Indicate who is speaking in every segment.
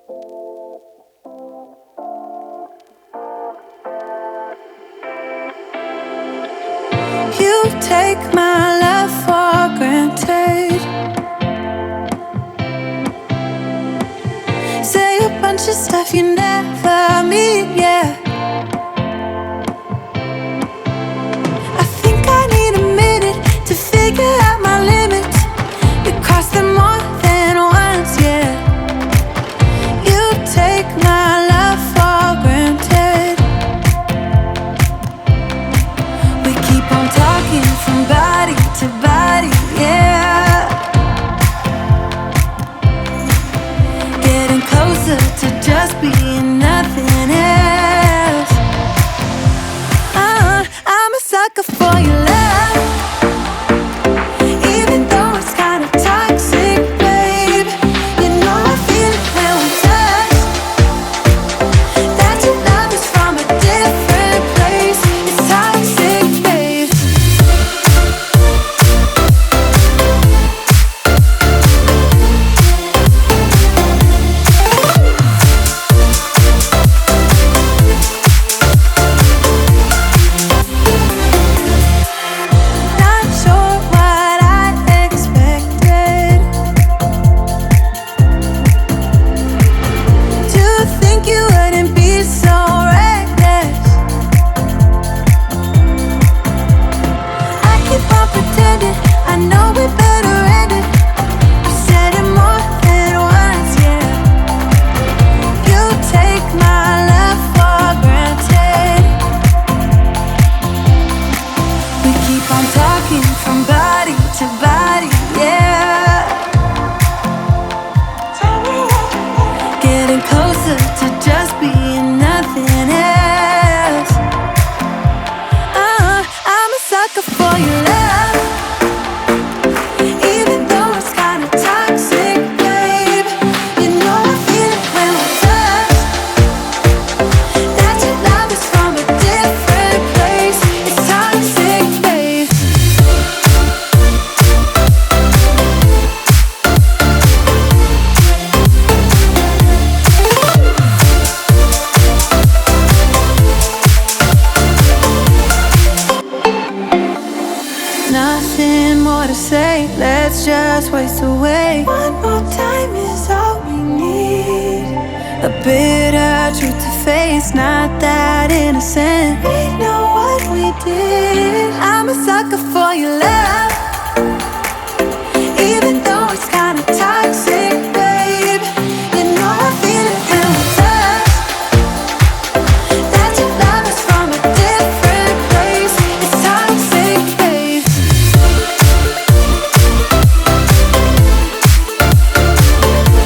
Speaker 1: You take my love for granted. Say a bunch of stuff you never mean, yeah. I think I need a minute to figure out my limits. You cross them more than once, yeah. You take my love for granted. We keep on talking from body to body, yeah. Getting closer to just being nothing else. I'm a sucker for your love, even though it's kind of toxic, babe. You know I feel it when we touch, that your love is from a different place. It's toxic, babe. Not sure what I expected. To think you wouldn't be so reckless. I keep on pretending I know we better end it. I said it more than once, yeah. You take my love for granted. We keep on talking from body to body, yeah. Getting closer to just being nothing else. I'm a sucker for your love, even though it's kind of toxic, babe. You know I feel it when we touch, that your love is from a different place. It's toxic, babe. Nothing more to say, let's just waste away. One more time is all we need. A bitter truth to face, not that innocent. We know what we did. I'm a sucker for your love, even though it's kind of toxic, babe. You know I feel it when we touch, that your love is from a different place. It's toxic, babe.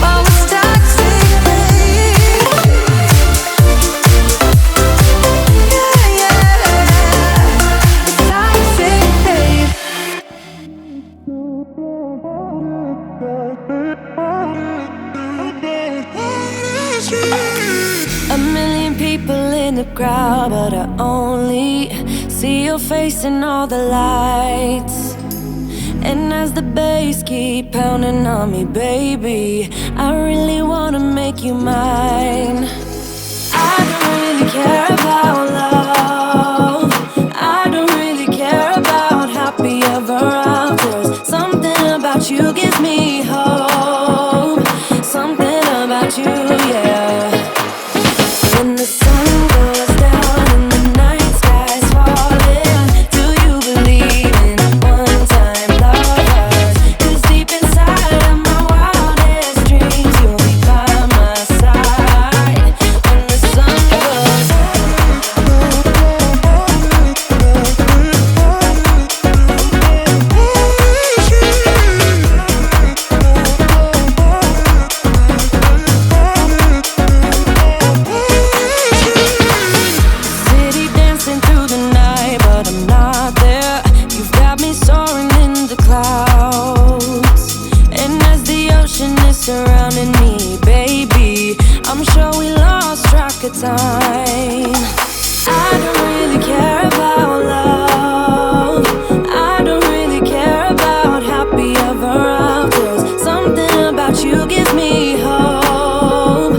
Speaker 1: Oh, it's toxic, babe. Yeah, yeah. It's toxic, babe.
Speaker 2: A million people in the crowd, but I only see your face in all the lights. And as the bass keep pounding on me, baby, I really wanna make you mine. I don't really care about love, I don't really care about happy ever afters. Something about you gives me hope, something about you, yeah. When the sun goes down and the night sky's falling, do you believe in one-time lovers? 'Cause deep inside of my wildest dreams, you'll be by my side when the sun goes City dancing through the night, but I'm not there. You've got me soaring in the clouds, and as the ocean is surrounding me, baby, I'm sure we lost track of time. I don't really care about love, I don't really care about happy ever afters. Something about you gives me hope,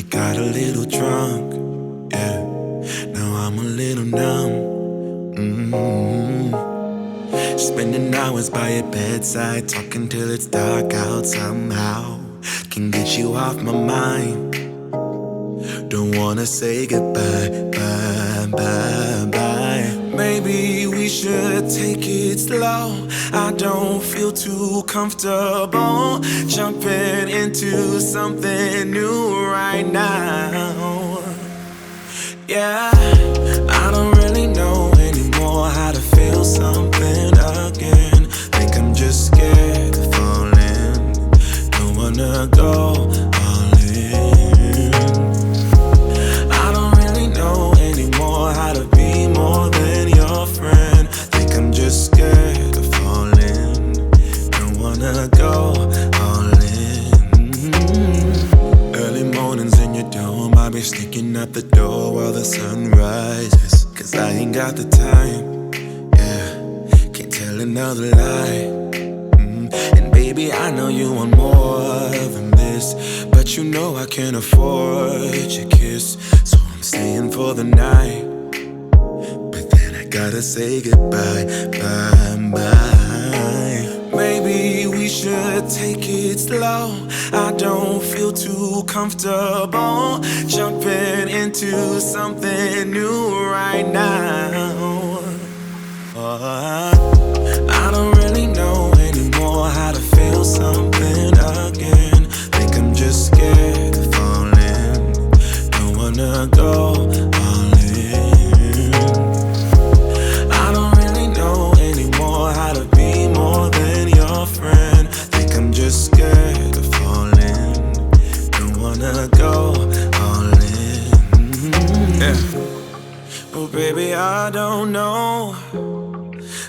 Speaker 3: got a little drunk, yeah. Now I'm a little numb. Spending hours by your bedside, talking till it's dark out somehow. Can get you off my mind. Don't wanna say goodbye, bye, bye, bye. Maybe we should take it slow. I don't feel too comfortable jumping into something new right now. Yeah, I don't really know anymore how to feel something again. Think I'm just scared of falling. Don't wanna go all in. I don't really know anymore how to be more than your friend. Think I'm just scared of falling. Don't wanna go all in. Early mornings in your dome, I'll be sneaking out the door while the sun rises. Cause I ain't got the time, yeah, can't tell another lie. And baby, I know you want more than this, but you know I can't afford your kiss. So I'm staying for the night, but then I gotta say goodbye, bye, bye. Maybe we should take it slow. I don't feel too comfortable jumping into something new right now. I don't really know anymore how to feel something again. Think I'm just scared of falling. Don't wanna go all in. I don't really know anymore how to be more than your friend. Think I'm just scared of falling. Don't wanna go all in. Yeah. Oh baby, I don't know.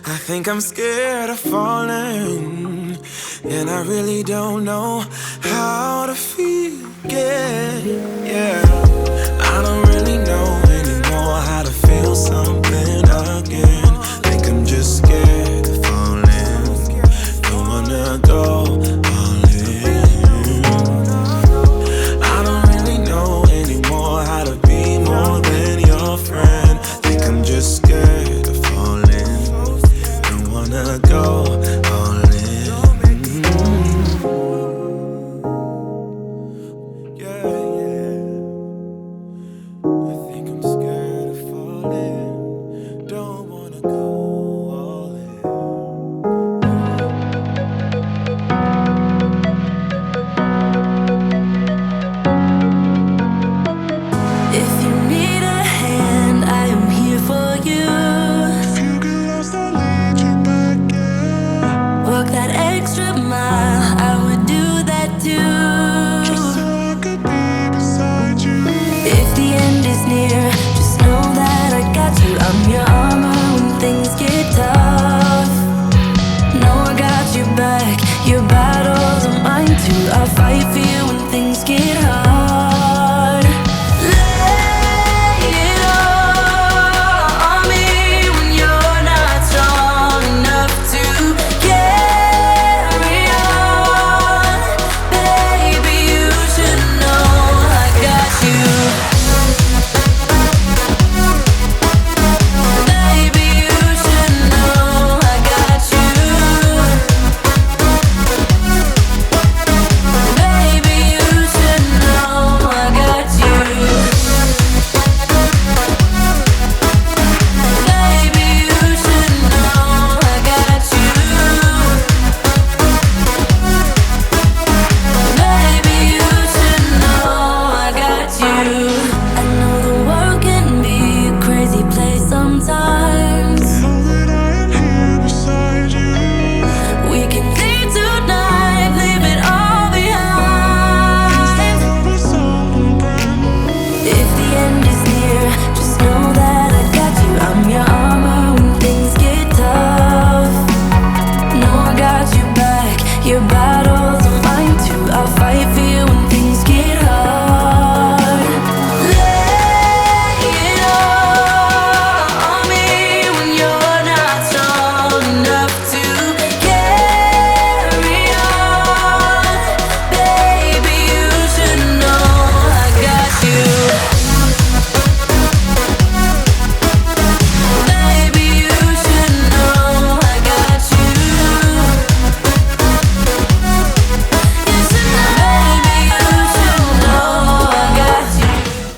Speaker 3: I think I'm scared of falling, and I really don't know how to feel again, yeah.